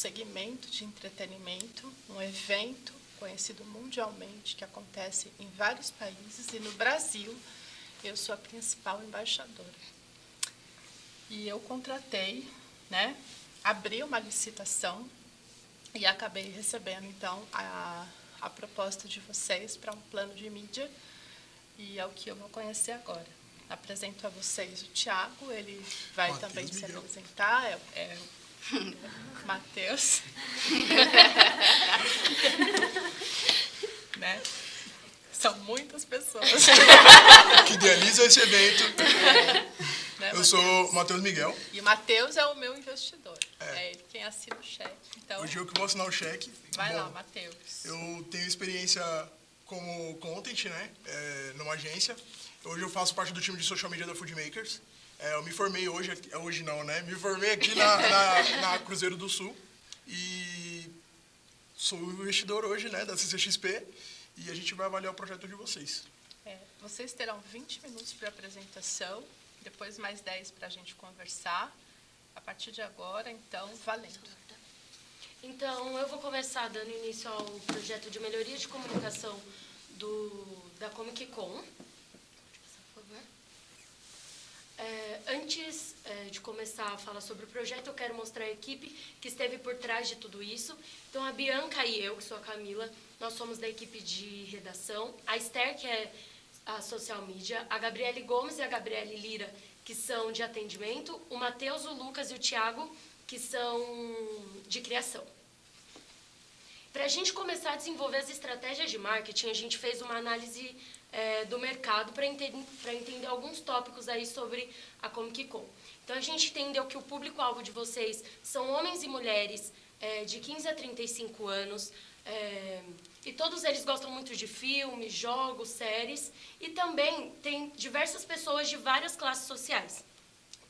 segmento de entretenimento, um evento conhecido mundialmente, que acontece em vários países, e no Brasil eu sou a principal embaixadora. E eu contratei, né, abri uma licitação e acabei recebendo, então, a proposta de vocês para um plano de mídia, e é o que eu vou conhecer agora. Apresento a vocês o Thiago, ele vai também se apresentar, é o Matheus. Né? São muitas pessoas. Que idealizam esse evento. Né, eu sou o Matheus Miguel. E o Matheus é o meu investidor. É ele quem assina o cheque. Então, hoje eu que vou assinar o cheque. Vai lá, Matheus. Eu tenho experiência como content, né? Numa agência. Hoje eu faço parte do time de social media da Food Makers. Eu me formei hoje não, né? Me formei aqui na Cruzeiro do Sul. E sou investidor hoje, né? Da CCXP. E a gente vai avaliar o projeto de vocês. Vocês terão 20 minutos para apresentação. Depois mais 10 para a gente conversar. A partir de agora, então, valendo. Então, eu vou começar dando início ao projeto de melhoria de comunicação da Comic Con. Por favor. Antes de começar a falar sobre o projeto, eu quero mostrar a equipe que esteve por trás de tudo isso. Então, a Bianca e eu, que sou a Camila, nós somos da equipe de redação. A Esther, que é a social media, a Gabriele Gomes e a Gabriele Lira, que são de atendimento, o Matheus, o Lucas e o Thiago, que são de criação. Para a gente começar a desenvolver as estratégias de marketing, a gente fez uma análise do mercado para entender alguns tópicos aí sobre a Comic Con. Então, a gente entendeu que o público-alvo de vocês são homens e mulheres de 15 a 35 anos, e todos eles gostam muito de filmes, jogos, séries, e também tem diversas pessoas de várias classes sociais.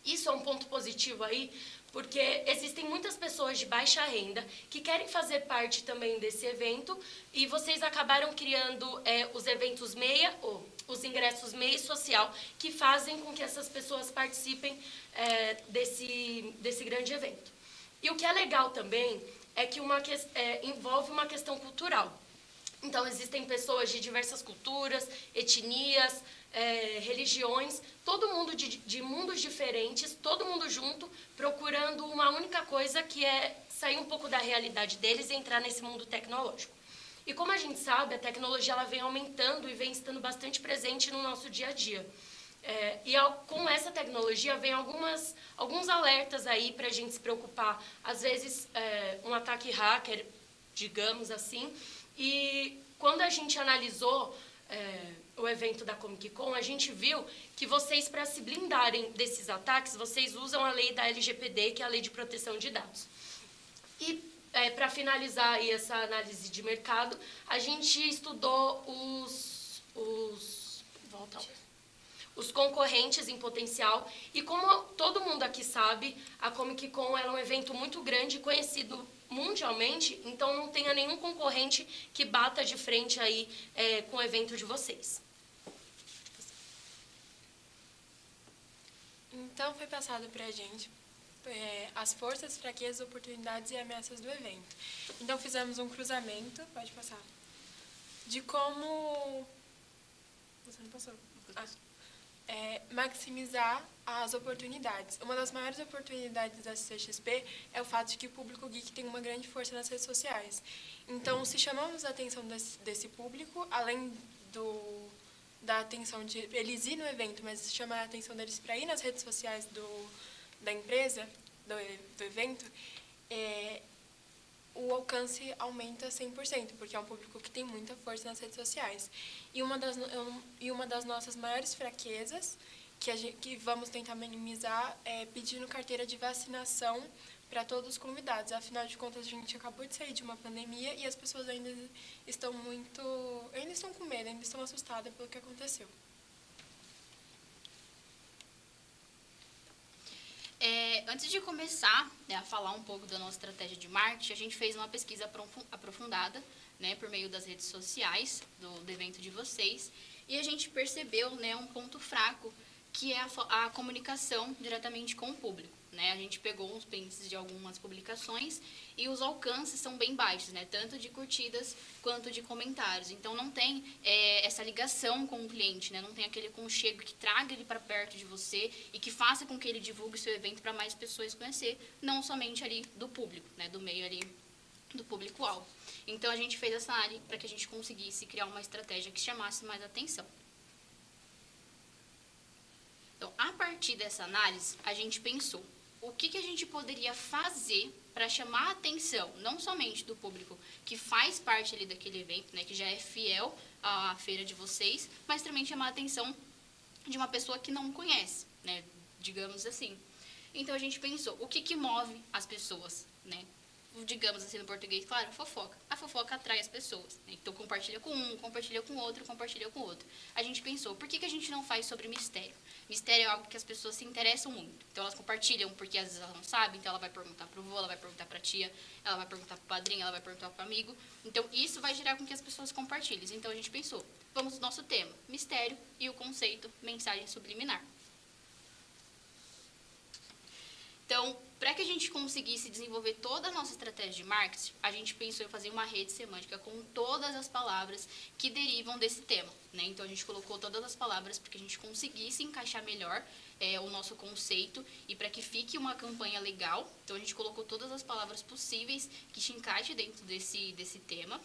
Isso é um ponto positivo aí, porque existem muitas pessoas de baixa renda que querem fazer parte também desse evento, e vocês acabaram criando os eventos os ingressos meia social, que fazem com que essas pessoas participem desse grande evento. E o que é legal também é que envolve uma questão cultural. Então, existem pessoas de diversas culturas, etnias, religiões, todo mundo de mundos diferentes, todo mundo junto, procurando uma única coisa, que é sair um pouco da realidade deles e entrar nesse mundo tecnológico. E como a gente sabe, a tecnologia ela vem aumentando e vem estando bastante presente no nosso dia a dia. Com essa tecnologia vem alguns alertas aí para a gente se preocupar. Às vezes, um ataque hacker, digamos assim. E quando a gente analisou o evento da Comic Con, a gente viu que vocês, para se blindarem desses ataques, vocês usam a lei da LGPD, que é a Lei de Proteção de Dados. E, para finalizar aí essa análise de mercado, a gente estudou os concorrentes em potencial. E como todo mundo aqui sabe, a Comic Con é um evento muito grande e conhecido mundialmente, então não tenha nenhum concorrente que bata de frente aí com o evento de vocês. Então, foi passado para a gente as forças, fraquezas, oportunidades e ameaças do evento. Então, fizemos um cruzamento, pode passar, de como... Você não passou? Maximizar as oportunidades. Uma das maiores oportunidades da CCXP é o fato de que o público geek tem uma grande força nas redes sociais. Então, se chamamos a atenção desse público, além da atenção de eles ir no evento, mas chamar a atenção deles para ir nas redes sociais da empresa, do evento, o alcance aumenta 100%, porque é um público que tem muita força nas redes sociais. E uma das nossas maiores fraquezas, que vamos tentar minimizar, é pedindo carteira de vacinação para todos os convidados. Afinal de contas, a gente acabou de sair de uma pandemia e as pessoas ainda estão com medo, ainda estão assustadas pelo que aconteceu. Antes de começar, né, a falar um pouco da nossa estratégia de marketing, a gente fez uma pesquisa aprofundada, né, por meio das redes sociais do evento de vocês, e a gente percebeu, né, um ponto fraco, que é a comunicação diretamente com o público, né? A gente pegou uns prints de algumas publicações e os alcances são bem baixos, né? Tanto de curtidas quanto de comentários. Então, não tem essa ligação com o cliente, né? Não tem aquele aconchego que traga ele para perto de você e que faça com que ele divulgue seu evento para mais pessoas conhecer, não somente ali do público, né? Do meio ali do público-alvo. Então, a gente fez essa área para que a gente conseguisse criar uma estratégia que chamasse mais atenção. Então, a partir dessa análise, a gente pensou o que a gente poderia fazer para chamar a atenção, não somente do público que faz parte ali daquele evento, né, que já é fiel à feira de vocês, mas também chamar a atenção de uma pessoa que não conhece, né, digamos assim. Então, a gente pensou, o que move as pessoas, né? Digamos assim no português, claro, a fofoca. A fofoca atrai as pessoas, né? Então, compartilha com um, compartilha com outro, compartilha com outro. A gente pensou, por que a gente não faz sobre mistério? Mistério é algo que as pessoas se interessam muito. Então, elas compartilham porque às vezes elas não sabem, então ela vai perguntar pro vô, ela vai perguntar pra tia, ela vai perguntar pro padrinho, ela vai perguntar pro amigo. Então, isso vai gerar com que as pessoas compartilhem. Então, a gente pensou, vamos no nosso tema, mistério e o conceito mensagem subliminar. Então, para que a gente conseguisse desenvolver toda a nossa estratégia de marketing, a gente pensou em fazer uma rede semântica com todas as palavras que derivam desse tema, né? Então, a gente colocou todas as palavras para que a gente conseguisse encaixar melhor o nosso conceito e para que fique uma campanha legal. Então, a gente colocou todas as palavras possíveis que se encaixem dentro desse tema.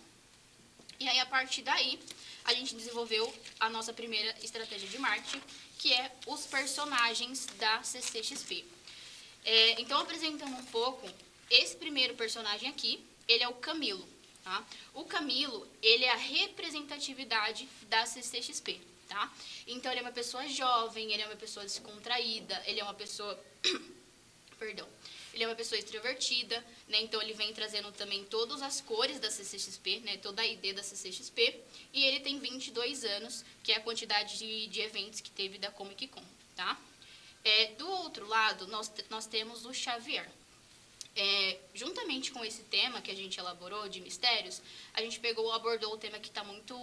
E aí, a partir daí, a gente desenvolveu a nossa primeira estratégia de marketing, que é os personagens da CCXP. Então, apresentando um pouco, esse primeiro personagem aqui, ele é o Camilo, tá? O Camilo, ele é a representatividade da CCXP, tá? Então, ele é uma pessoa jovem, ele é uma pessoa descontraída, ele é uma pessoa... Perdão. Ele é uma pessoa extrovertida, né? Então, ele vem trazendo também todas as cores da CCXP, né? Toda a ideia da CCXP. E ele tem 22 anos, que é a quantidade de eventos que teve da Comic Con, tá? Do outro lado, nós temos o Xavier. Juntamente com esse tema que a gente elaborou de mistérios, a gente abordou o tema que está muito,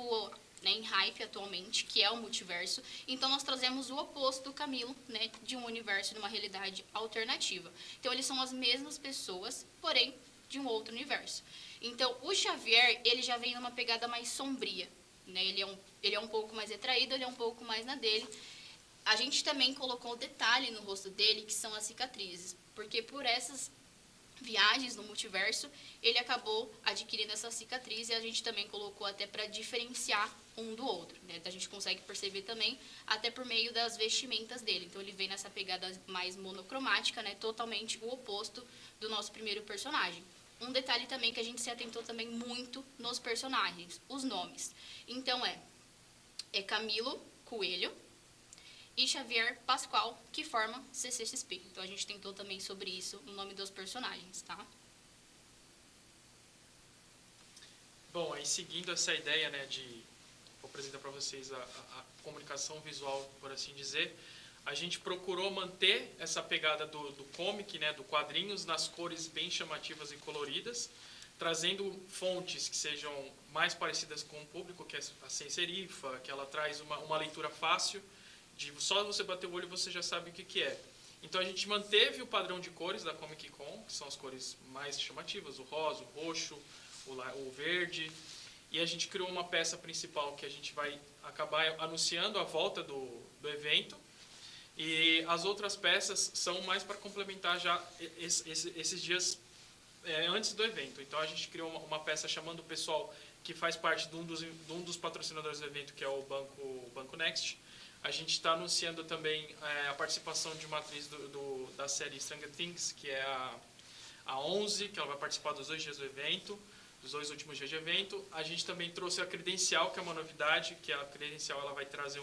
né, em hype atualmente, que é o multiverso. Então, nós trazemos o oposto do Camilo, né, de um universo, de uma realidade alternativa. Então, eles são as mesmas pessoas, porém, de um outro universo. Então, o Xavier, ele já vem numa pegada mais sombria, né? Ele é um pouco mais retraído, ele é um pouco mais na dele. A gente também colocou detalhe no rosto dele, que são as cicatrizes, porque por essas viagens no multiverso, ele acabou adquirindo essa cicatriz e a gente também colocou até para diferenciar um do outro, né? A gente consegue perceber também até por meio das vestimentas dele. Então, ele vem nessa pegada mais monocromática, né? Totalmente o oposto do nosso primeiro personagem. Um detalhe também que a gente se atentou também muito nos personagens, os nomes. Então, é Camilo Coelho e Xavier Pascoal, que forma CCXP. Então, a gente tentou também sobre isso no nome dos personagens, tá? Bom, aí seguindo essa ideia, né, vou apresentar para vocês a comunicação visual, por assim dizer, a gente procurou manter essa pegada do comic, né, do quadrinhos, nas cores bem chamativas e coloridas, trazendo fontes que sejam mais parecidas com o público, que é a sans serifa, que ela traz uma leitura fácil, só você bater o olho você já sabe o que é. Então a gente manteve o padrão de cores da Comic Con, que são as cores mais chamativas, o rosa, o roxo, o verde, e a gente criou uma peça principal que a gente vai acabar anunciando a volta do evento, e as outras peças são mais para complementar já esses dias antes do evento. Então a gente criou uma peça chamando o pessoal que faz parte de um dos patrocinadores do evento, que é o Banco Next. A gente está anunciando também a participação de uma atriz da série Stranger Things, que é a 11, que ela vai participar dos 2 dias do evento, dos 2 últimos dias de evento. A gente também trouxe a credencial, que é uma novidade, que a credencial ela vai trazer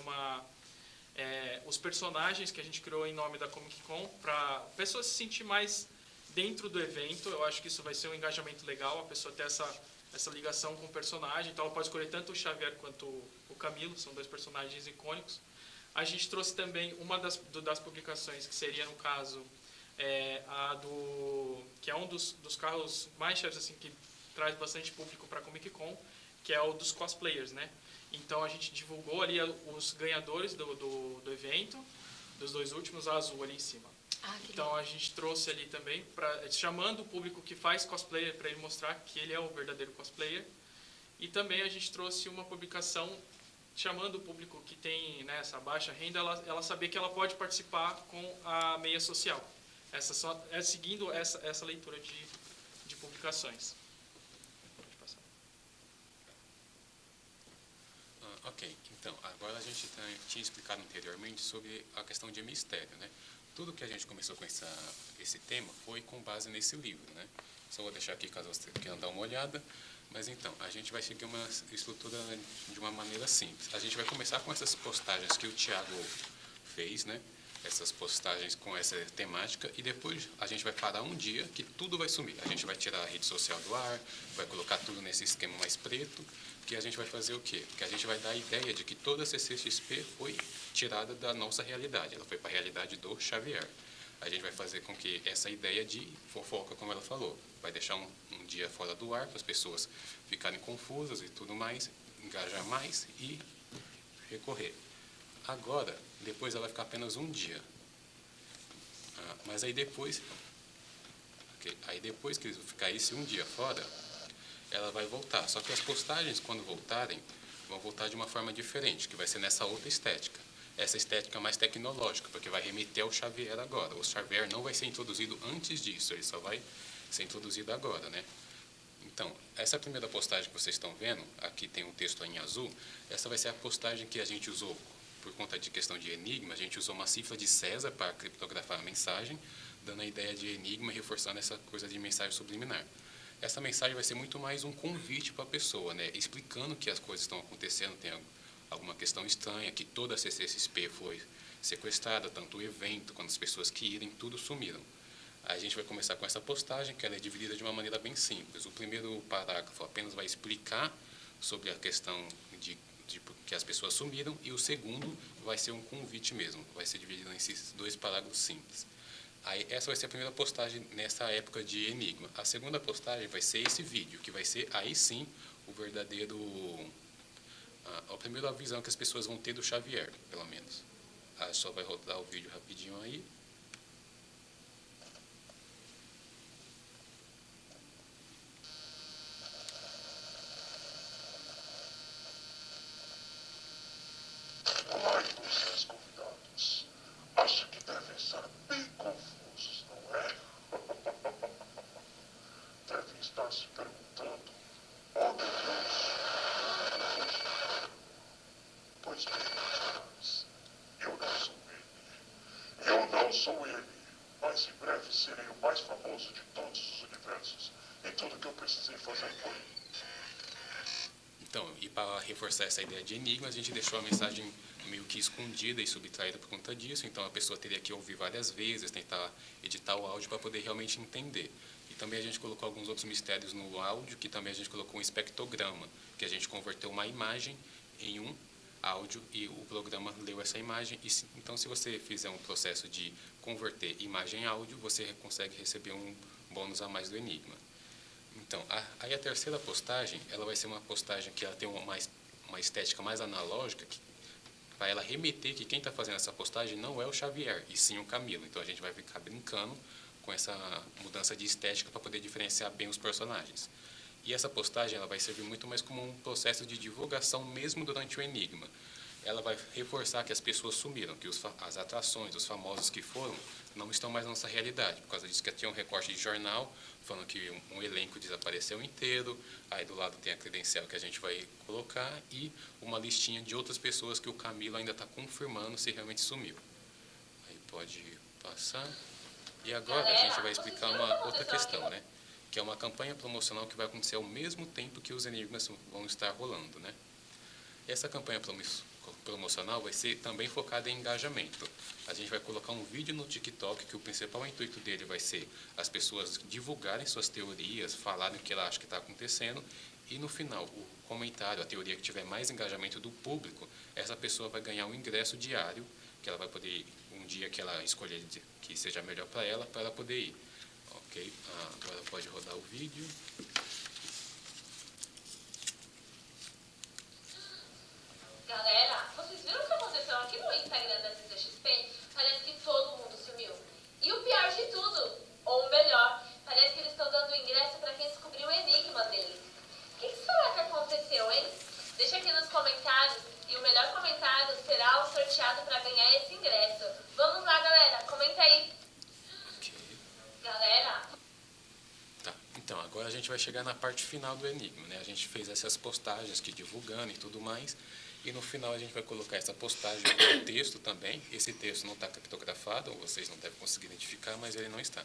os personagens que a gente criou em nome da Comic Con, para a pessoa se sentir mais dentro do evento. Eu acho que isso vai ser um engajamento legal, a pessoa ter essa ligação com o personagem. Então ela pode escolher tanto o Xavier quanto o Camilo, são 2 personagens icônicos. A gente trouxe também uma das publicações, que seria, no caso, que é um dos carros mais cheios, assim, que traz bastante público para a Comic Con, que é o dos cosplayers, né? Então, a gente divulgou ali os ganhadores do evento, dos 2 últimos, a azul ali em cima. Então a gente trouxe ali também, chamando o público que faz cosplayer para ele mostrar que ele é o verdadeiro cosplayer. E também a gente trouxe uma publicação chamando o público que tem, né, essa baixa renda, ela saber que ela pode participar com a meia social. Seguindo essa leitura de publicações. Pode passar. Ok, então, agora a gente tinha explicado anteriormente sobre a questão de mistério, né? Tudo que a gente começou com esse tema foi com base nesse livro, né? Só vou deixar aqui caso você queira dar uma olhada. Mas então, a gente vai seguir uma estrutura de uma maneira simples. A gente vai começar com essas postagens que o Thiago fez, né? Essas postagens com essa temática, e depois a gente vai parar um dia que tudo vai sumir. A gente vai tirar a rede social do ar, vai colocar tudo nesse esquema mais preto, que a gente vai fazer o quê? Que a gente vai dar a ideia de que toda a CCXP foi tirada da nossa realidade, ela foi para a realidade do Xavier. A gente vai fazer com que essa ideia de fofoca, como ela falou, vai deixar um dia fora do ar para as pessoas ficarem confusas e tudo mais, engajar mais e recorrer. Agora, depois ela vai ficar apenas um dia. Mas aí depois que ficar esse um dia fora, ela vai voltar. Só que as postagens, quando voltarem, vão voltar de uma forma diferente, que vai ser nessa outra estética. Essa estética mais tecnológica, porque vai remeter ao Xavier agora. O Xavier não vai ser introduzido antes disso, ele só vai ser introduzido agora, né? Então, essa primeira postagem que vocês estão vendo, aqui tem um texto em azul, essa vai ser a postagem que a gente usou por conta de questão de enigma. A gente usou uma cifra de César para criptografar a mensagem, dando a ideia de enigma e reforçando essa coisa de mensagem subliminar. Essa mensagem vai ser muito mais um convite para a pessoa, né? Explicando que as coisas estão acontecendo, tem alguma questão estranha, que toda a CCXP foi sequestrada, tanto o evento quanto as pessoas que irem, tudo sumiram. A gente vai começar com essa postagem, que ela é dividida de uma maneira bem simples. O primeiro parágrafo apenas vai explicar sobre a questão de que as pessoas sumiram, e o segundo vai ser um convite mesmo, vai ser dividido nesses dois parágrafos simples. Aí, essa vai ser a primeira postagem nessa época de enigma. A segunda postagem vai ser esse vídeo, que vai ser, aí sim, o verdadeiro... a primeira visão que as pessoas vão ter do Xavier, pelo menos. Só vai rodar o vídeo rapidinho aí. Olá, vocês convidados. Acho que devem estar bem confusos, não é? Devem estar se perguntando: oh, meu Deus, pois bem, meus eu não sou ele. Eu não sou ele, mas em breve serei o mais famoso de todos os universos. E tudo que eu precisei fazer foi... Então, e para reforçar essa ideia de enigma, a gente deixou a mensagem meio que escondida e subtraída por conta disso. Então, a pessoa teria que ouvir várias vezes, tentar editar o áudio para poder realmente entender. E também a gente colocou alguns outros mistérios no áudio, que também a gente colocou um espectrograma, que a gente converteu uma imagem em um áudio e o programa leu essa imagem. Então, se você fizer um processo de converter imagem em áudio, você consegue receber um bônus a mais do enigma. Então, aí a terceira postagem, ela vai ser uma postagem que ela tem uma estética mais analógica, para ela remeter que quem está fazendo essa postagem não é o Xavier, e sim o Camilo. Então, a gente vai ficar brincando com essa mudança de estética para poder diferenciar bem os personagens. E essa postagem ela vai servir muito mais como um processo de divulgação mesmo durante o enigma. Ela vai reforçar que as pessoas sumiram, que as atrações, os famosos que foram, não estão mais na nossa realidade. Por causa disso que tinha um recorte de jornal falando que um elenco desapareceu inteiro, aí do lado tem a credencial que a gente vai colocar e uma listinha de outras pessoas que o Camilo ainda está confirmando se realmente sumiu. Aí pode passar. E agora a gente vai explicar uma outra questão, né? Que é uma campanha promocional que vai acontecer ao mesmo tempo que os enigmas vão estar rolando, né? Essa campanha promocional vai ser também focada em engajamento. A gente vai colocar um vídeo no TikTok que o principal intuito dele vai ser as pessoas divulgarem suas teorias, falarem o que ela acha que está acontecendo, e no final, o comentário, a teoria que tiver mais engajamento do público, essa pessoa vai ganhar um ingresso diário, que ela vai poder, um dia que ela escolher que seja melhor para ela poder ir. Ok? Agora pode rodar o vídeo. Galera, vocês viram o que aconteceu aqui no Instagram da CCXP? Parece que todo mundo sumiu. E do ingresso para quem descobriu o enigma deles. O que será que aconteceu, hein? Deixa aqui nos comentários e o melhor comentário será o sorteado para ganhar esse ingresso. Vamos lá, galera, comenta aí. Ok. Galera. Tá, então agora a gente vai chegar na parte final do enigma, né? A gente fez essas postagens aqui divulgando e tudo mais, e no final a gente vai colocar essa postagem com o texto também. Esse texto não está criptografado, vocês não devem conseguir identificar, mas ele não está.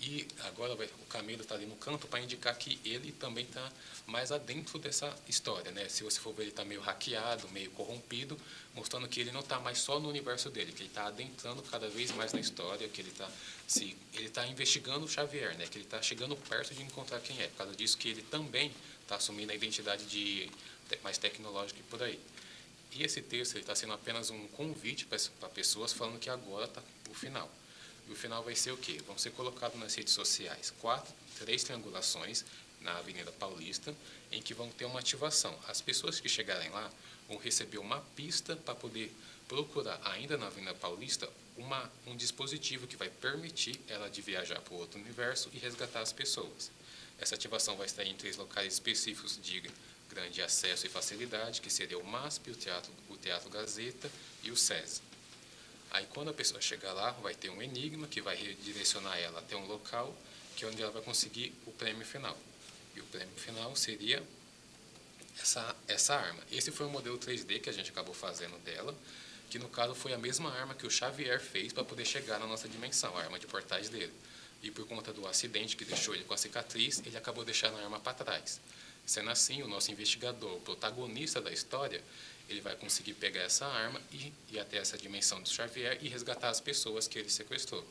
E agora o Camilo está ali no canto para indicar que ele também está mais adentro dessa história, né? Se você for ver, ele está meio hackeado, meio corrompido, mostrando que ele não está mais só no universo dele, que ele está adentrando cada vez mais na história, que ele está investigando o Xavier, né? Que ele está chegando perto de encontrar quem é. Por causa disso que ele também está assumindo a identidade mais tecnológica e por aí. E esse texto está sendo apenas um convite para pessoas falando que agora está o final. E o final vai ser o quê? Vão ser colocados nas redes sociais 3 triangulações na Avenida Paulista, em que vão ter uma ativação. As pessoas que chegarem lá vão receber uma pista para poder procurar, ainda na Avenida Paulista, um dispositivo que vai permitir ela de viajar para o outro universo e resgatar as pessoas. Essa ativação vai estar em 3 locais específicos de grande acesso e facilidade, que seria o MASP, o Teatro Gazeta e o SESI. Aí, quando a pessoa chegar lá, vai ter um enigma que vai redirecionar ela até um local que é onde ela vai conseguir o prêmio final. E o prêmio final seria essa arma. Esse foi o modelo 3D que a gente acabou fazendo dela, que no caso foi a mesma arma que o Xavier fez para poder chegar na nossa dimensão, a arma de portais dele. E por conta do acidente que deixou ele com a cicatriz, ele acabou deixando a arma para trás. Sendo assim, o nosso investigador, o protagonista da história, ele vai conseguir pegar essa arma e ir até essa dimensão do Xavier e resgatar as pessoas que ele sequestrou.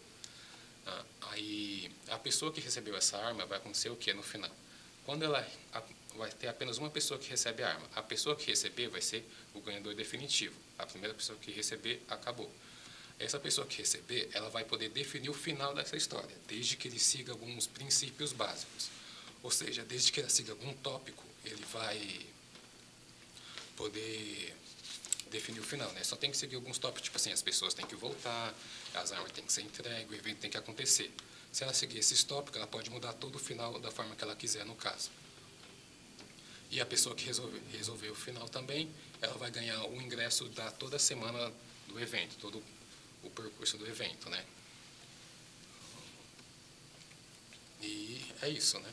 Aí, a pessoa que recebeu essa arma vai acontecer o que no final? Quando vai ter apenas uma pessoa que recebe a arma. A pessoa que receber vai ser o ganhador definitivo. A primeira pessoa que receber, acabou. Essa pessoa que receber, ela vai poder definir o final dessa história, desde que ele siga alguns princípios básicos. Ou seja, desde que ele siga algum tópico, ele vai poder definir o final, né? Só tem que seguir alguns tópicos, tipo assim, as pessoas têm que voltar, as armas têm que ser entregues, o evento tem que acontecer. Se ela seguir esses tópicos, ela pode mudar todo o final da forma que ela quiser, no caso. E a pessoa que resolver o final também, ela vai ganhar o ingresso da toda semana do evento, todo o percurso do evento, né? E é isso, né?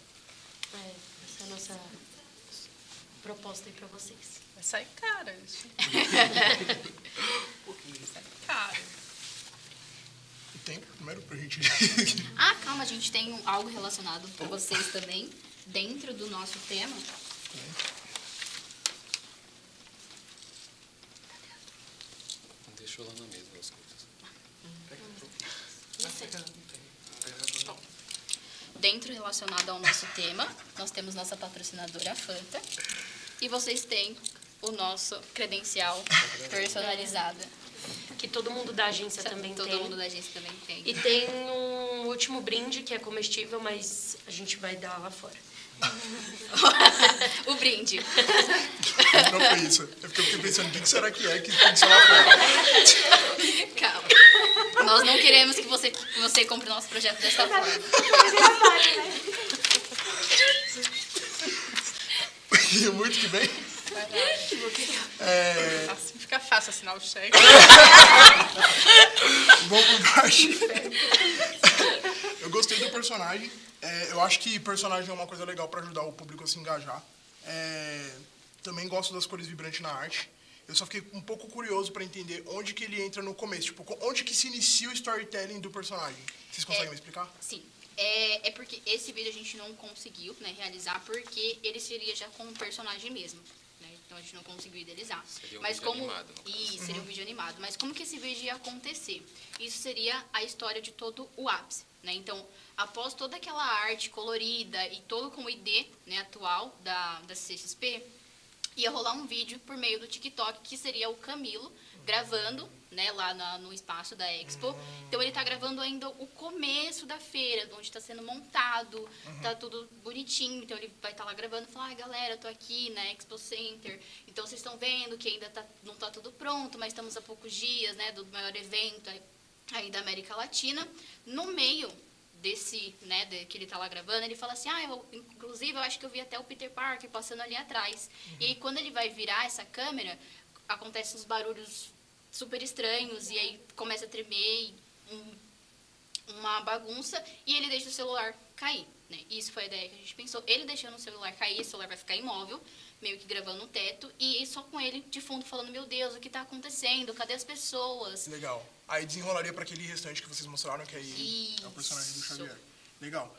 Essa é a nossa proposta aí para vocês. Vai sair cara isso. Vai sair cara. Tem primeiro pra gente... Ah, calma, a gente tem algo relacionado para vocês também, dentro do nosso tema. Deixou lá na mesa as coisas. Dentro relacionado ao nosso tema, nós temos nossa patrocinadora, a Fanta, e vocês têm o nosso credencial personalizado. Que todo mundo da agência também tem. Todo mundo da agência também tem. E tem um último brinde que é comestível, mas a gente vai dar lá fora. O brinde. Não foi isso. É porque eu fiquei pensando, o que será que tem que ser lá fora? Calma. Nós não queremos que você compre o nosso projeto desta forma. Muito que bem. Assim fica fácil assinar o cheque. Vamos por parte. Eu gostei do personagem. Eu acho que personagem é uma coisa legal para ajudar o público a se engajar. Também gosto das cores vibrantes na arte. Eu só fiquei um pouco curioso para entender onde que ele entra no começo. Tipo, onde que se inicia o storytelling do personagem. Vocês conseguem me explicar? Sim. É porque esse vídeo a gente não conseguiu, né, realizar, porque ele seria já com um personagem mesmo. Né? Então a gente não conseguiu idealizar. Seria um Mas vídeo como animado, no caso. Isso, seria um vídeo animado. Mas como que esse vídeo ia acontecer? Isso seria a história de todo o ápice. Né? Então, após toda aquela arte colorida e todo com o ID, né, atual da CCXP, ia rolar um vídeo por meio do TikTok, que seria o Camilo gravando, né, lá no espaço da Expo. Então, ele está gravando ainda o começo da feira, onde está sendo montado, tá tudo bonitinho. Então, ele vai estar lá gravando e falar, galera, eu tô aqui na Expo Center. Então, vocês estão vendo que ainda não tá tudo pronto, mas estamos a poucos dias, né, do maior evento aí da América Latina. No meio que ele tá lá gravando, ele fala assim, inclusive eu acho que eu vi até o Peter Parker passando ali atrás. E aí quando ele vai virar essa câmera, acontecem uns barulhos super estranhos, e aí começa a tremer, uma bagunça, e ele deixa o celular cair, né? Isso foi a ideia que a gente pensou. Ele deixando o celular cair, o celular vai ficar imóvel, meio que gravando no teto, e só com ele de fundo falando, meu Deus, o que tá acontecendo? Cadê as pessoas? Legal. Aí desenrolaria para aquele restante que vocês mostraram, que aí é o personagem do Xavier. Legal.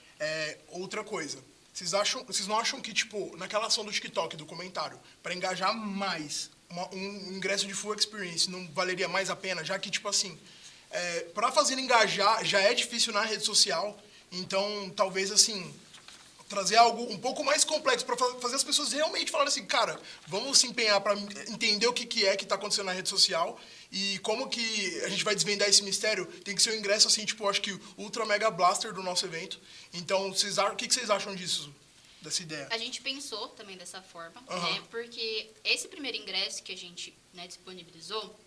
Outra coisa. Vocês não acham que, tipo, naquela ação do TikTok, do comentário, para engajar mais, um ingresso de full experience não valeria mais a pena? Já que, tipo assim, para fazer engajar já é difícil na rede social, então talvez, assim, trazer algo um pouco mais complexo para fazer as pessoas realmente falarem assim, cara, vamos se empenhar para entender o que está acontecendo na rede social e como que a gente vai desvendar esse mistério. Tem que ser um ingresso, assim, tipo, acho que ultra mega blaster do nosso evento. Então, o que vocês acham disso, dessa ideia? A gente pensou também dessa forma, né? Porque esse primeiro ingresso que a gente, né, disponibilizou,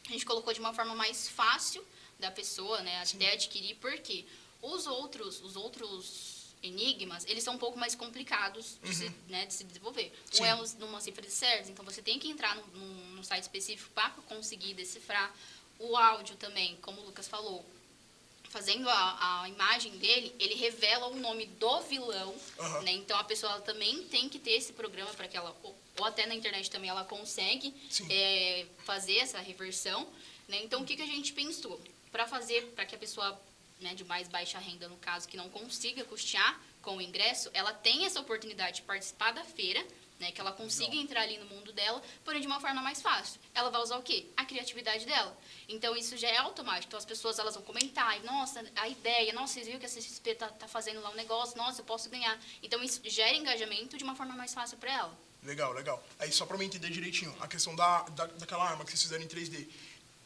a gente colocou de uma forma mais fácil da pessoa, né, até adquirir, porque os outros enigmas, eles são um pouco mais complicados de se desenvolver. Sim. Um é numa cifra de certos, então você tem que entrar num site específico para conseguir decifrar. O áudio também, como o Lucas falou, fazendo a imagem dele, ele revela o nome do vilão, né? Então a pessoa ela também tem que ter esse programa para que ela, ou até na internet também ela consegue fazer essa reversão, né? Então o que a gente pensou? Para que a pessoa, né, de mais baixa renda, no caso, que não consiga custear com o ingresso, ela tem essa oportunidade de participar da feira, né, que ela consiga entrar ali no mundo dela, porém de uma forma mais fácil. Ela vai usar o quê? A criatividade dela. Então, isso já é automático. Então, as pessoas elas vão comentar, nossa, a ideia, nossa, vocês viram que a CXP tá fazendo lá um negócio, nossa, eu posso ganhar. Então, isso gera engajamento de uma forma mais fácil para ela. Legal, legal. Aí, só para eu entender direitinho, a questão daquela arma que vocês fizeram em 3D,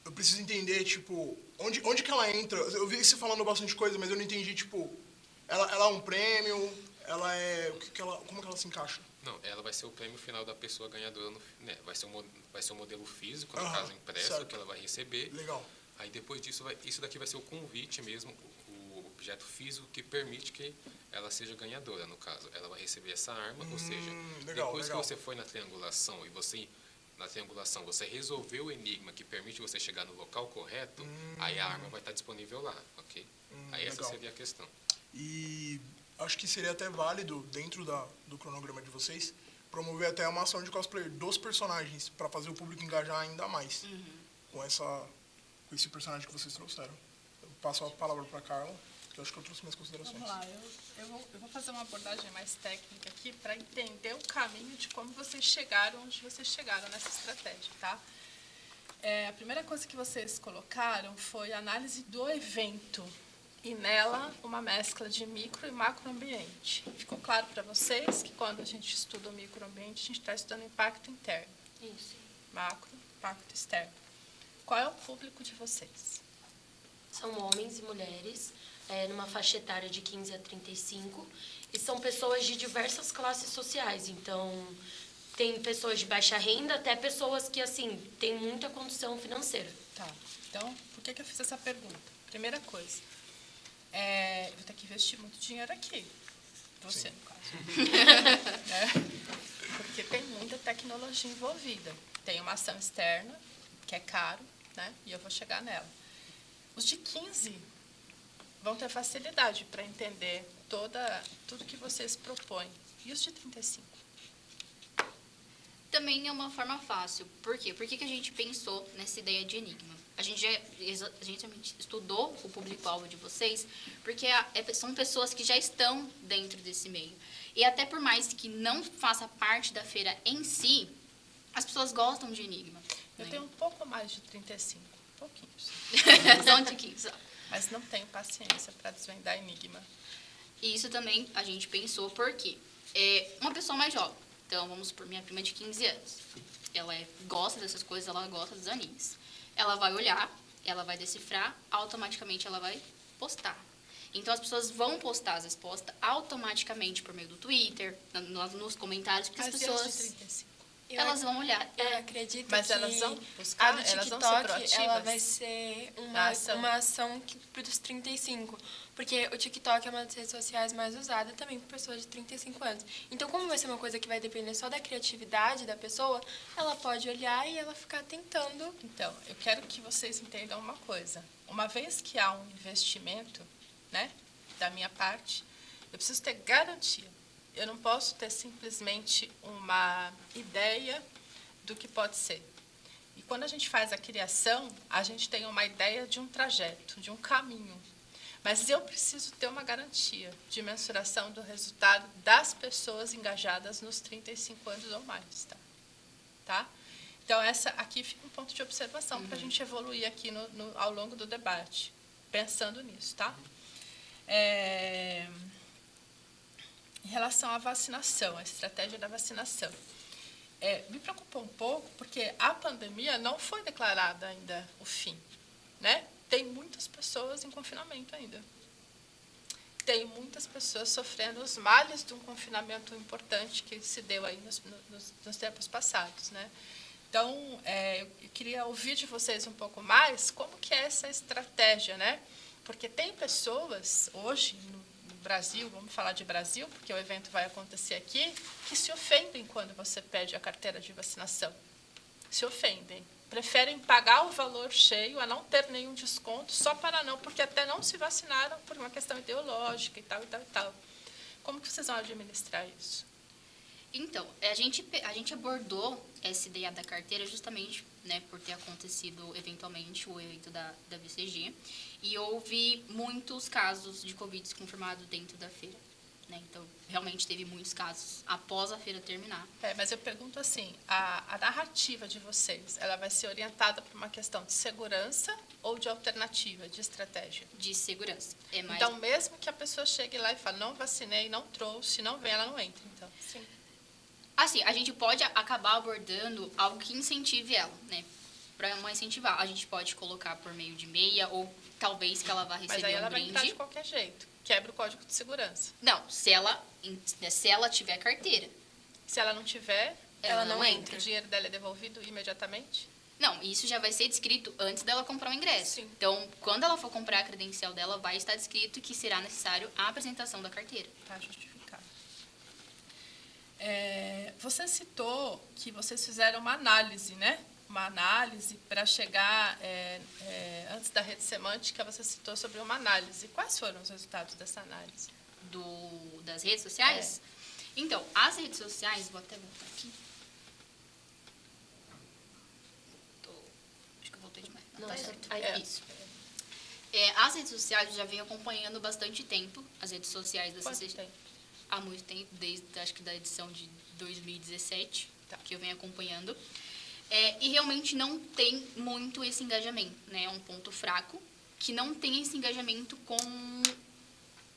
eu preciso entender, tipo, onde que ela entra? Eu vi você falando bastante coisa, mas eu não entendi, tipo, ela é um prêmio, ela é... como que ela se encaixa? Não, ela vai ser o prêmio final da pessoa ganhadora, né? Vai ser um modelo físico, no caso impresso, certo, que ela vai receber. Legal. Aí depois disso, isso daqui vai ser o convite mesmo, o objeto físico que permite que ela seja ganhadora, no caso. Ela vai receber essa arma, ou seja, depois que você foi na triangulação e você resolveu o enigma que permite você chegar no local correto, aí a arma vai estar disponível lá, ok? Aí essa seria a questão. E acho que seria até válido, dentro do cronograma de vocês, promover até uma ação de cosplay dos personagens, para fazer o público engajar ainda mais com esse personagem que vocês trouxeram. Eu passo a palavra para a Carla, que eu acho que eu trouxe minhas considerações. Vamos lá, eu vou fazer uma abordagem mais técnica aqui para entender o caminho de como vocês chegaram onde vocês chegaram nessa estratégia, tá? A primeira coisa que vocês colocaram foi a análise do evento e nela uma mescla de micro e macroambiente. Ficou claro para vocês que quando a gente estuda o microambiente, a gente está estudando impacto interno. Isso. Macro, impacto externo. Qual é o público de vocês? São homens e mulheres, numa faixa etária de 15 a 35, e são pessoas de diversas classes sociais. Então, tem pessoas de baixa renda até pessoas que, assim, têm muita condição financeira. Tá. Então, por que eu fiz essa pergunta? Primeira coisa, eu vou ter que investir muito dinheiro aqui. Você, no caso. Porque tem muita tecnologia envolvida. Tem uma ação externa, que é caro, né? E eu vou chegar nela. Os de 15 vão ter facilidade para entender tudo que vocês propõem. E os de 35? Também é uma forma fácil. Por quê? Por que a gente pensou nessa ideia de enigma? A gente estudou o público-alvo de vocês, porque são pessoas que já estão dentro desse meio. E até por mais que não faça parte da feira em si, as pessoas gostam de enigma. Eu tenho um pouco mais de 35, pouquinhos. Só um tiquinho, só. Mas não tenho paciência para desvendar enigma. E isso também a gente pensou porque uma pessoa mais jovem, então vamos supor, minha prima de 15 anos, ela gosta dessas coisas, ela gosta dos animes. Ela vai olhar, ela vai decifrar, automaticamente ela vai postar. Então as pessoas vão postar as respostas automaticamente por meio do Twitter, nos comentários, porque as pessoas... de 35? elas vão olhar. Eu acredito Mas que elas vão a buscar, do elas vão ser TikTok, proativas? ela vai ser uma ação para os 35. Porque o TikTok é uma das redes sociais mais usada também por pessoas de 35 anos. Então, como vai ser uma coisa que vai depender só da criatividade da pessoa, ela pode olhar e ela ficar tentando. Então, eu quero que vocês entendam uma coisa. Uma vez que há um investimento, né, da minha parte, eu preciso ter garantia. Eu não posso ter simplesmente uma ideia do que pode ser. E quando a gente faz a criação, a gente tem uma ideia de um trajeto, de um caminho. Mas eu preciso ter uma garantia de mensuração do resultado das pessoas engajadas nos 35 anos ou mais, tá? Então, essa aqui fica um ponto de observação para a gente evoluir aqui ao longo do debate, pensando nisso, tá? Em relação à vacinação, a estratégia da vacinação. Me preocupou um pouco, porque a pandemia não foi declarada ainda o fim, né? Tem muitas pessoas em confinamento ainda. Tem muitas pessoas sofrendo os males de um confinamento importante que se deu aí nos tempos passados, né? Então, eu queria ouvir de vocês um pouco mais como que é essa estratégia, né? Porque tem pessoas hoje no Brasil, vamos falar de Brasil, porque o evento vai acontecer aqui, que se ofendem quando você pede a carteira de vacinação. Se ofendem. Preferem pagar o valor cheio a não ter nenhum desconto, só para não, porque até não se vacinaram por uma questão ideológica e tal, e tal, e tal. Como que vocês vão administrar isso? Então, a gente abordou essa ideia da carteira justamente, né, por ter acontecido eventualmente o evento da BCG, e houve muitos casos de Covid confirmados dentro da feira, né? Então, realmente teve muitos casos após a feira terminar. Mas eu pergunto assim, a narrativa de vocês, ela vai ser orientada por uma questão de segurança ou de alternativa, de estratégia? De segurança. Então, mesmo que a pessoa chegue lá e fale, não vacinei, não trouxe, não vem, ela não entra, então. Sim. Assim, a gente pode acabar abordando algo que incentive ela, né? Para não incentivar, a gente pode colocar por meio de meia ou talvez que ela vá receber um brinde. Mas aí ela vai entrar de qualquer jeito, quebra o código de segurança. Não, se ela tiver carteira. Se ela não tiver, ela não entra. O dinheiro dela é devolvido imediatamente? Não, isso já vai ser descrito antes dela comprar o ingresso. Sim. Então, quando ela for comprar a credencial dela, vai estar descrito que será necessário a apresentação da carteira. Tá justificado. Você citou que vocês fizeram uma análise, né? Uma análise para chegar, antes da rede semântica, você citou sobre uma análise. Quais foram os resultados dessa análise? Das redes sociais? Então, as redes sociais, vou até voltar aqui. Acho que eu voltei demais. Não, tá certo. Isso. As redes sociais eu já venho acompanhando bastante tempo, as redes sociais da CCX. Há muito tempo, desde acho que da edição de 2017, que eu venho acompanhando. E realmente não tem muito esse engajamento, né? É um ponto fraco, que não tem esse engajamento com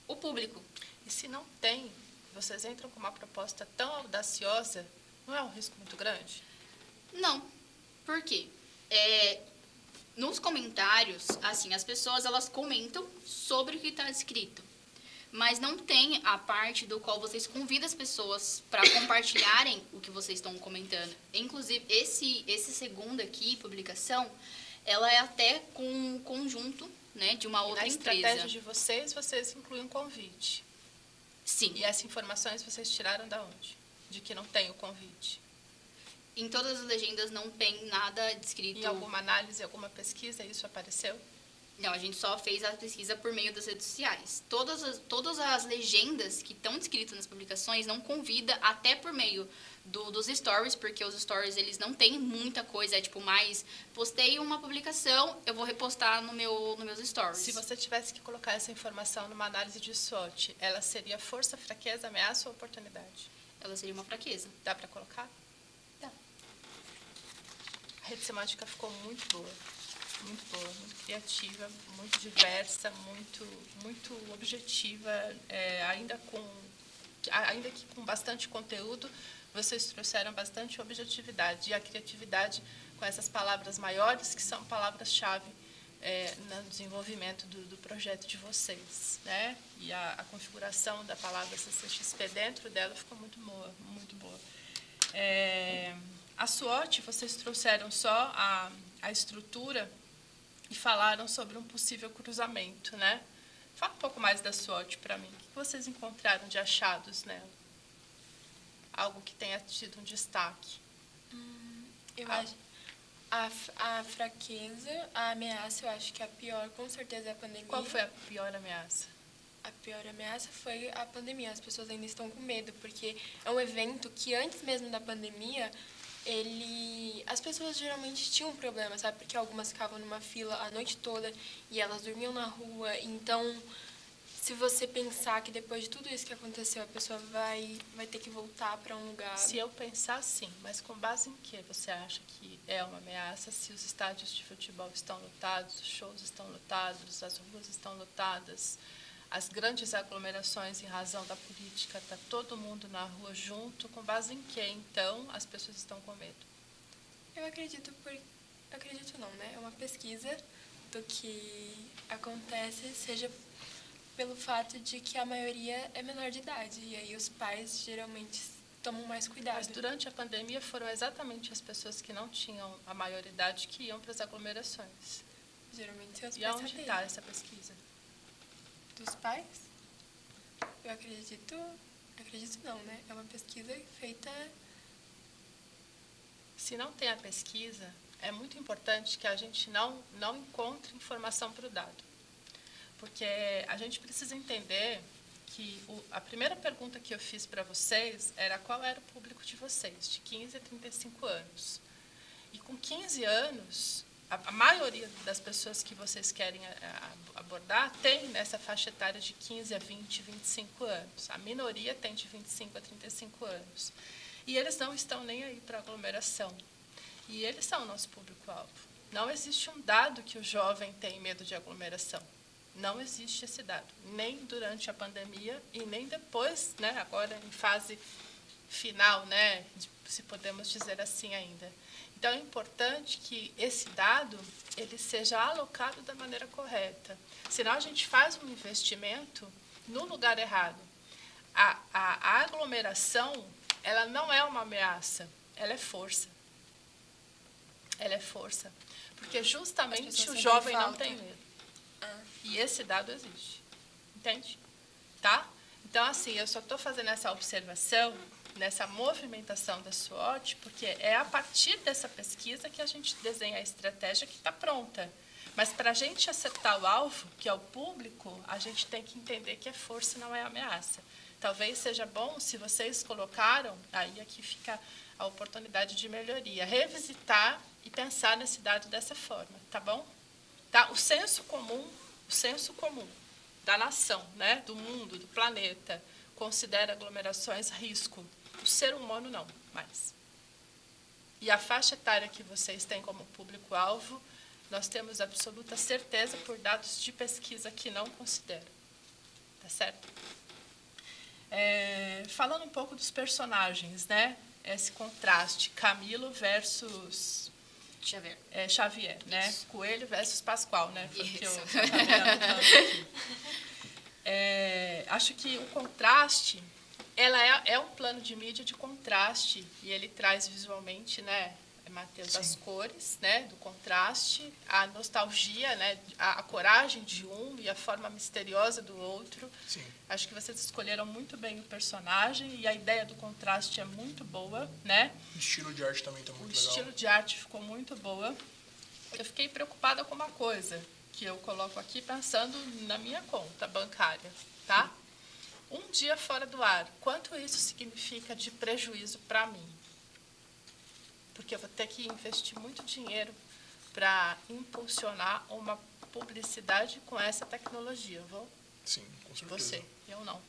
o público. E se não tem, vocês entram com uma proposta tão audaciosa, não é um risco muito grande? Não. Por quê? Nos comentários, assim, as pessoas elas comentam sobre o que está escrito, mas não tem a parte do qual vocês convidam as pessoas para compartilharem o que vocês estão comentando. Inclusive, esse segundo aqui, publicação, ela é até com um conjunto, né, de uma outra empresa. Na estratégia de vocês incluem um convite. Sim. E essas informações vocês tiraram da onde? De que não tem o convite? Em todas as legendas não tem nada descrito. Em alguma análise, alguma pesquisa, isso apareceu? Não, a gente só fez a pesquisa por meio das redes sociais. Todas as legendas que estão descritas nas publicações não convida até por meio dos stories, porque os stories eles não têm muita coisa, tipo, mais postei uma publicação, eu vou repostar nos meus stories. Se você tivesse que colocar essa informação numa análise de SWOT, ela seria força, fraqueza, ameaça ou oportunidade? Ela seria uma fraqueza. Dá para colocar? Dá. A rede semântica ficou muito boa, muito criativa, muito diversa, muito objetiva, ainda que com bastante conteúdo, vocês trouxeram bastante objetividade e a criatividade com essas palavras maiores, que são palavras-chave no desenvolvimento do projeto de vocês, né? E a configuração da palavra CCXP dentro dela ficou muito boa, muito boa. A SWOT, vocês trouxeram só a estrutura e falaram sobre um possível cruzamento, né? Fala um pouco mais da SWOT para mim. O que vocês encontraram de achados nela? Algo que tenha tido um destaque. Eu acho a fraqueza, a ameaça, eu acho que a pior, com certeza, é a pandemia. Qual foi a pior ameaça? A pior ameaça foi a pandemia. As pessoas ainda estão com medo, porque é um evento que antes mesmo da pandemia, as pessoas geralmente tinham um problema, sabe? Porque algumas ficavam numa fila a noite toda e elas dormiam na rua. Então, se você pensar que depois de tudo isso que aconteceu, a pessoa vai ter que voltar para um lugar... Se eu pensar sim, mas com base em que você acha que é uma ameaça? Se os estádios de futebol estão lotados, os shows estão lotados, as ruas estão lotadas, as grandes aglomerações em razão da política, está todo mundo na rua junto, com base em que, então, as pessoas estão com medo? Eu acredito não, né? É uma pesquisa do que acontece, seja pelo fato de que a maioria é menor de idade, e aí os pais geralmente tomam mais cuidado. Mas durante a pandemia foram exatamente as pessoas que não tinham a maioridade que iam para as aglomerações. Geralmente são os E pais aonde também. está essa pesquisa? Dos pais? Eu acredito não, né? É uma pesquisa feita... Se não tem a pesquisa, é muito importante que a gente não encontre informação para o dado. Porque a gente precisa entender que a primeira pergunta que eu fiz para vocês era qual era o público de vocês, de 15 a 35 anos. E com 15 anos, a maioria das pessoas que vocês querem abordar tem nessa faixa etária de 15 a 20, 25 anos. A minoria tem de 25 a 35 anos. E eles não estão nem aí para aglomeração. E eles são o nosso público-alvo. Não existe um dado que o jovem tem medo de aglomeração. Não existe esse dado, nem durante a pandemia e nem depois, né, agora em fase final, né, se podemos dizer assim ainda. Então, é importante que esse dado ele seja alocado da maneira correta. Senão, a gente faz um investimento no lugar errado. A aglomeração, ela não é uma ameaça, ela é força. Ela é força. Porque justamente o jovem não tem medo. E esse dado existe. Entende? Tá? Então, assim, eu só estou fazendo essa observação, nessa movimentação da SWOT, porque é a partir dessa pesquisa que a gente desenha a estratégia que está pronta. Mas, para a gente acertar o alvo, que é o público, a gente tem que entender que é força e não é ameaça. Talvez seja bom, se vocês colocaram, aí aqui fica a oportunidade de melhoria, revisitar e pensar nesse dado dessa forma, tá bom? Tá? O senso comum da nação, né, do mundo, do planeta, considera aglomerações risco. O ser humano não, mais. E a faixa etária que vocês têm como público-alvo, nós temos absoluta certeza por dados de pesquisa que não consideram. Tá certo? Falando um pouco dos personagens, né? Esse contraste, Camilo versus Xavier, né? Isso. Coelho versus Pascoal, né? Foi o que eu Isso. acabei anotando aqui. Acho que o contraste, ela é um plano de mídia de contraste, e ele traz visualmente, né, Matheus, as cores, né, do contraste, a nostalgia, né, a coragem de um e a forma misteriosa do outro. Sim. Acho que vocês escolheram muito bem o personagem e a ideia do contraste é muito boa, né? O estilo de arte também está muito O legal. estilo de arte ficou muito boa. Eu fiquei preocupada com uma coisa que eu coloco aqui pensando na minha conta bancária, tá? Um dia fora do ar, quanto isso significa de prejuízo para mim? Porque eu vou ter que investir muito dinheiro para impulsionar uma publicidade com essa tecnologia. Eu vou? Sim, com certeza. Você, eu não.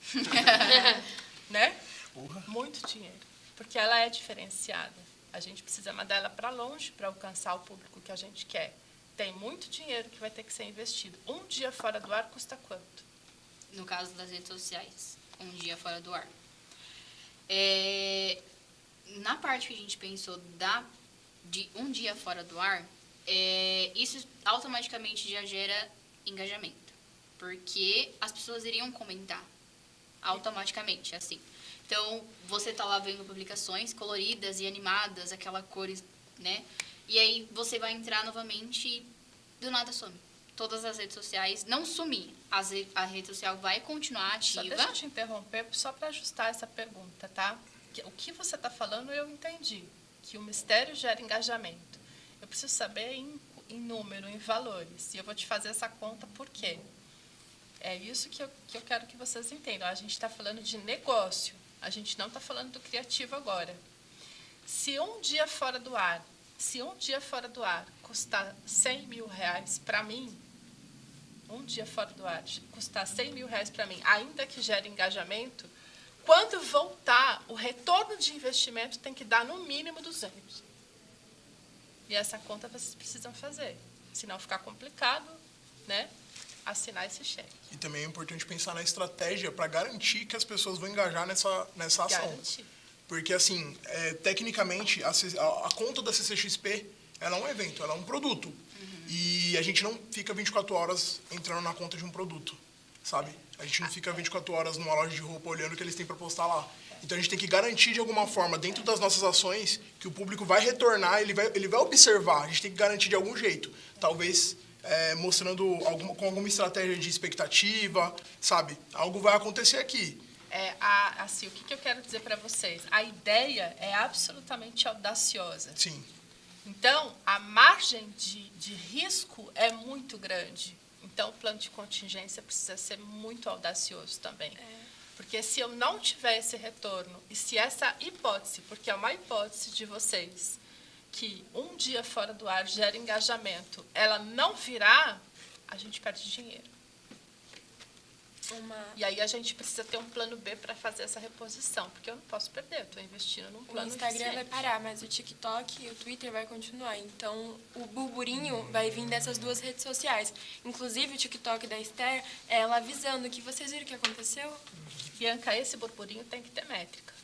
Né? Muito dinheiro. Porque ela é diferenciada. A gente precisa mandar ela para longe para alcançar o público que a gente quer. Tem muito dinheiro que vai ter que ser investido. Um dia fora do ar custa quanto? No caso das redes sociais, um dia fora do ar. Na parte que a gente pensou de um dia fora do ar, isso automaticamente já gera engajamento. Porque as pessoas iriam comentar automaticamente, assim. Então, você tá lá vendo publicações coloridas e animadas, aquela cores, né? E aí você vai entrar novamente e do nada some. Todas as redes sociais, não sumir, a rede social vai continuar Só ativa. deixa eu te interromper, só para ajustar essa pergunta, tá? O que você está falando eu entendi, que o mistério gera engajamento. Eu preciso saber em número, em valores, e eu vou te fazer essa conta por quê? É isso que eu quero que vocês entendam. A gente está falando de negócio, a gente não está falando do criativo agora. Se um dia fora do ar custar 100 mil reais para mim, um dia fora do ar custar 100 mil reais para mim, ainda que gere engajamento, quando voltar, o retorno de investimento tem que dar no mínimo 200. E essa conta vocês precisam fazer, senão ficar complicado, né, assinar esse cheque. E também é importante pensar na estratégia para garantir que as pessoas vão engajar nessa ação. Garantir. Porque, assim, tecnicamente, a conta da CCXP, ela é um evento, ela é um produto. E a gente não fica 24 horas entrando na conta de um produto, sabe? A gente não fica 24 horas numa loja de roupa olhando o que eles têm para postar lá. Então, a gente tem que garantir, de alguma forma, dentro das nossas ações, que o público vai retornar, ele vai observar. A gente tem que garantir de algum jeito. Talvez mostrando com alguma estratégia de expectativa, sabe? Algo vai acontecer aqui. Assim, o que eu quero dizer para vocês? A ideia é absolutamente audaciosa. Sim. Então, a margem de risco é muito grande. Então, o plano de contingência precisa ser muito audacioso também. Porque se eu não tiver esse retorno, e se essa hipótese, porque é uma hipótese de vocês, que um dia fora do ar gera engajamento, ela não virar, a gente perde dinheiro. E aí a gente precisa ter um plano B para fazer essa reposição, porque eu não posso perder, eu estou investindo num O plano Instagram vai eficiente. parar, mas o TikTok e o Twitter vai continuar. Então, o burburinho vai vir dessas duas redes sociais. Inclusive, o TikTok da Esther, ela avisando que vocês viram o que aconteceu? Bianca, esse burburinho tem que ter métrica.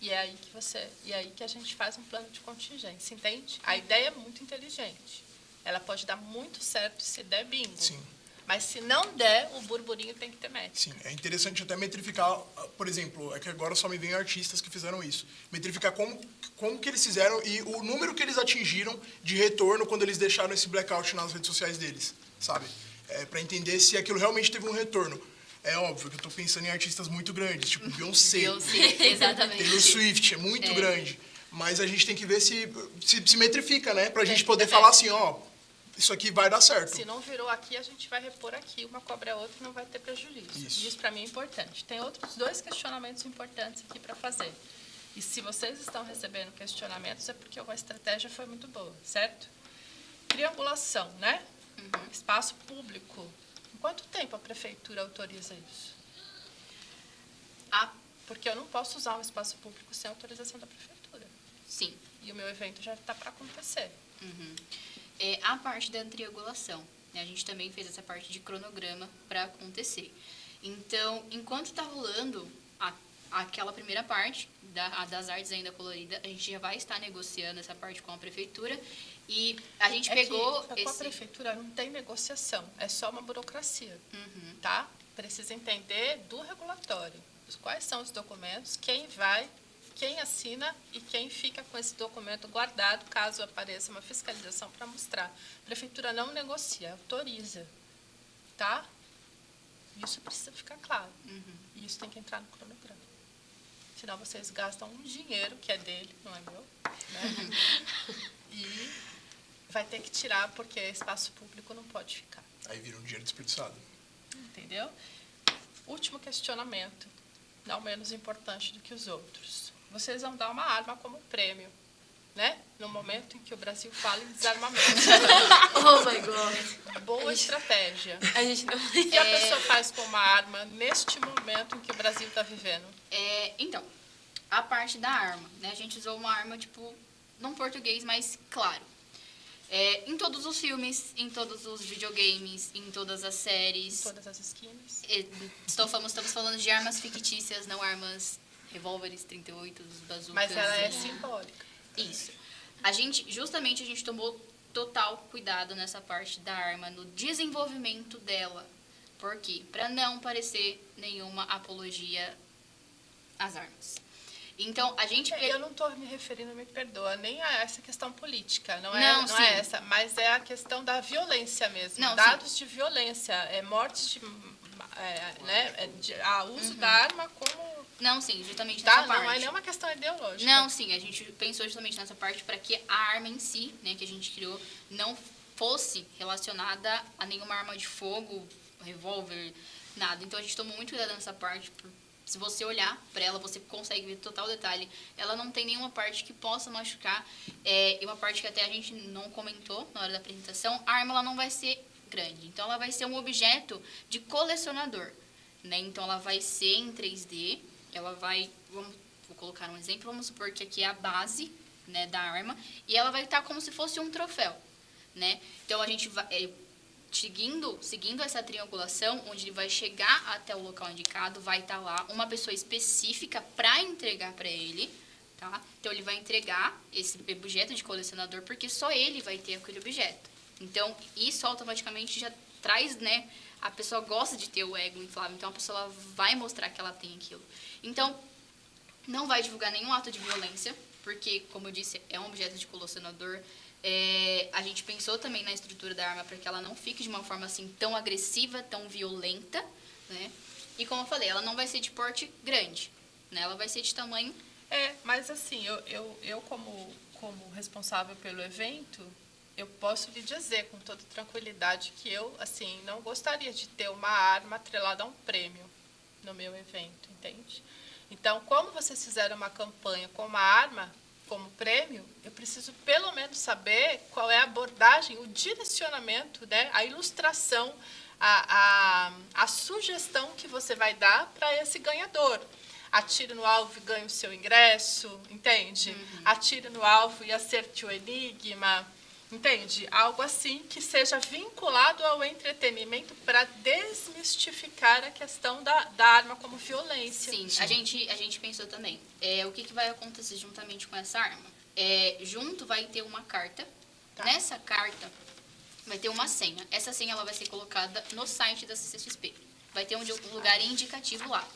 E é aí que a gente faz um plano de contingência, entende? A ideia é muito inteligente. Ela pode dar muito certo se der bingo. Sim. Mas se não der, o burburinho tem que ter métrica. Sim, é interessante até metrificar, por exemplo, é que agora só me vem artistas que fizeram isso. Metrificar como que eles fizeram e o número que eles atingiram de retorno quando eles deixaram esse blackout nas redes sociais deles, sabe? Para entender se aquilo realmente teve um retorno. É óbvio que eu estou pensando em artistas muito grandes, tipo Beyoncé, Exatamente. Taylor Swift, é muito grande. Mas a gente tem que ver se metrifica, né? Pra gente poder falar assim, ó, isso aqui vai dar certo. Se não virou aqui, a gente vai repor aqui, uma cobra a outra e não vai ter prejuízo. Isso para mim é importante. Tem outros 2 questionamentos importantes aqui para fazer. E se vocês estão recebendo questionamentos, é porque a estratégia foi muito boa, certo? Triangulação, né? Espaço público. Em quanto tempo a prefeitura autoriza isso? Porque eu não posso usar um espaço público sem autorização da prefeitura. Sim. E o meu evento já está para acontecer. A parte da triangulação, né? A gente também fez essa parte de cronograma para acontecer. Então, enquanto está rolando aquela primeira parte das artes ainda coloridas, a gente já vai estar negociando essa parte com a prefeitura e a gente pegou com a prefeitura não tem negociação, é só uma burocracia, tá? Precisa entender do regulatório, quais são os documentos, quem assina e quem fica com esse documento guardado caso apareça uma fiscalização para mostrar. A prefeitura não negocia, autoriza, tá? Isso precisa ficar claro. E isso tem que entrar no cronograma. Senão vocês gastam um dinheiro que é dele, não é meu, né? E vai ter que tirar porque espaço público não pode ficar. Aí vira um dinheiro desperdiçado. Entendeu? Último questionamento, não menos importante do que os outros. Vocês vão dar uma arma como prêmio, né? No momento em que o Brasil fala em desarmamento. Oh, my God. Boa estratégia. A gente não... O que a pessoa faz com uma arma neste momento em que o Brasil está vivendo? Então, a parte da arma, né? A gente usou uma arma, tipo, num português mais claro. Em todos os filmes, em todos os videogames, em todas as séries. Em todas as esquinas. Estamos falando de armas fictícias, não armas revólveres, 38, bazucas. Mas ela é simbólica. Isso. Justamente a gente tomou total cuidado nessa parte da arma, no desenvolvimento dela. Por quê? Para não parecer nenhuma apologia as armas. Então, a gente... Eu não estou me referindo, me perdoa, nem a essa questão política, não Não, é essa, mas é a questão da violência mesmo, Não, dados de violência, mortes de, uso da arma como... Não, sim, justamente Tá, nessa parte. não é nenhuma questão ideológica. Não, sim, a gente pensou justamente nessa parte para que a arma em si, né, que a gente criou, não fosse relacionada a nenhuma arma de fogo, revólver, nada. Então a gente tomou muito cuidado nessa parte. Se você olhar para ela, você consegue ver total detalhe. Ela não tem nenhuma parte que possa machucar. E uma parte que até a gente não comentou na hora da apresentação, a arma ela não vai ser grande. Então ela vai ser um objeto de colecionador, né? Então ela vai ser em 3D. Ela vai, vou colocar um exemplo, vamos supor que aqui é a base, né, da arma, e ela vai estar como se fosse um troféu, né? Então, a gente vai, seguindo essa triangulação, onde ele vai chegar até o local indicado, vai estar lá uma pessoa específica para entregar para ele, tá? Então, ele vai entregar esse objeto de colecionador, porque só ele vai ter aquele objeto. Então, isso automaticamente já traz, né, a pessoa gosta de ter o ego inflável, então a pessoa ela vai mostrar que ela tem aquilo. Então, não vai divulgar nenhum ato de violência, porque, como eu disse, é um objeto de colecionador. A gente pensou também na estrutura da arma para que ela não fique de uma forma assim tão agressiva, tão violenta, né? E como eu falei, ela não vai ser de porte grande, né? Ela vai ser de tamanho... Mas assim, eu como responsável pelo evento, eu posso lhe dizer com toda tranquilidade que eu, assim, não gostaria de ter uma arma atrelada a um prêmio no meu evento, entende? Então, como vocês fizeram uma campanha com uma arma como prêmio, eu preciso pelo menos saber qual é a abordagem, o direcionamento, né, a ilustração, a sugestão que você vai dar para esse ganhador. Atire no alvo e ganhe o seu ingresso, entende? Uhum. Atire no alvo e acerte o enigma. Entende? Algo assim que seja vinculado ao entretenimento para desmistificar a questão da arma como violência. Sim, a gente pensou também. O que vai acontecer juntamente com essa arma? Junto vai ter uma carta. Tá. Nessa carta vai ter uma senha. Essa senha ela vai ser colocada no site da CCXP. Vai ter um lugar indicativo lá.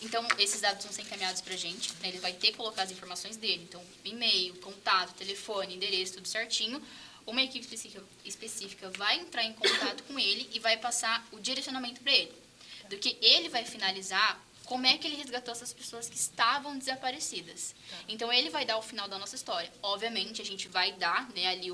Então, esses dados vão ser encaminhados para a gente, né? Ele vai ter que colocar as informações dele. Então, e-mail, contato, telefone, endereço, tudo certinho. Uma equipe específica vai entrar em contato com ele e vai passar o direcionamento para ele. Do que ele vai finalizar, como é que ele resgatou essas pessoas que estavam desaparecidas. Então, ele vai dar o final da nossa história. Obviamente, a gente vai dar, né, ali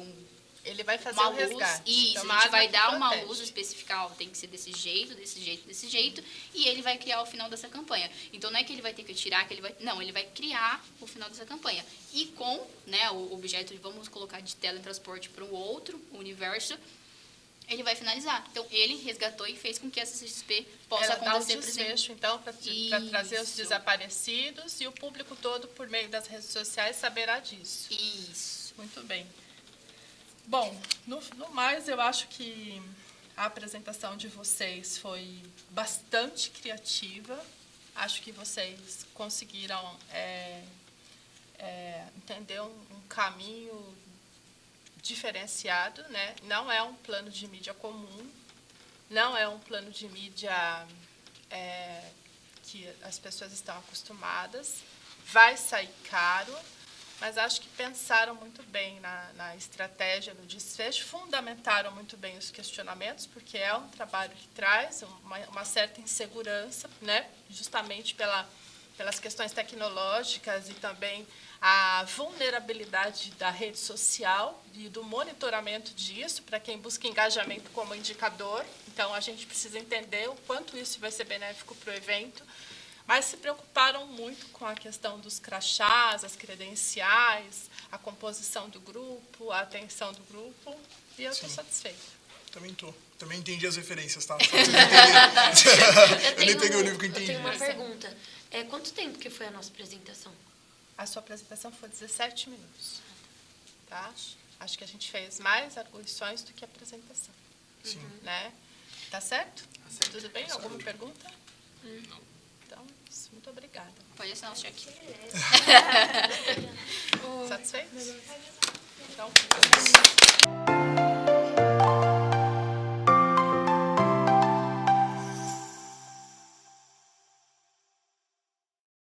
ele vai fazer uma o resgate. Isso, então, a gente vai dar uma luz especificar, tem que ser desse jeito, desse jeito, desse jeito, e ele vai criar o final dessa campanha. Então, não é que ele vai ter que tirar, não, ele vai criar o final dessa campanha. E com, né, o objeto de, vamos colocar de teletransporte para um outro universo, ele vai finalizar. Então, ele resgatou e fez com que essa CXP possa acontecer. Dá o desfecho, então, para trazer os desaparecidos, e o público todo, por meio das redes sociais, saberá disso. Isso. Muito bem. Bom, no mais, eu acho que a apresentação de vocês foi bastante criativa. Acho que vocês conseguiram entender um caminho diferenciado, né? Não é um plano de mídia comum, não é um plano de mídia que as pessoas estão acostumadas. Vai sair caro, mas acho que pensaram muito bem na estratégia, no desfecho, fundamentaram muito bem os questionamentos, porque é um trabalho que traz uma certa insegurança, né? Justamente pelas questões tecnológicas e também a vulnerabilidade da rede social e do monitoramento disso, para quem busca engajamento como indicador. Então, a gente precisa entender o quanto isso vai ser benéfico para o evento. Mas se preocuparam muito com a questão dos crachás, as credenciais, a composição do grupo, a atenção do grupo, e eu estou satisfeita. Também estou. Também entendi as referências, tá? Eu nem peguei o livro que eu entendi. Eu tenho uma pergunta. Quanto tempo que foi a nossa apresentação? A sua apresentação foi 17 minutos. Tá? Acho que a gente fez mais arguições do que a apresentação. Sim. Né? Tá certo? Tá certo. Tudo bem? Alguma pergunta? Não. Então, muito obrigada. Pode assinar o cheque. Satisfeitos? Então,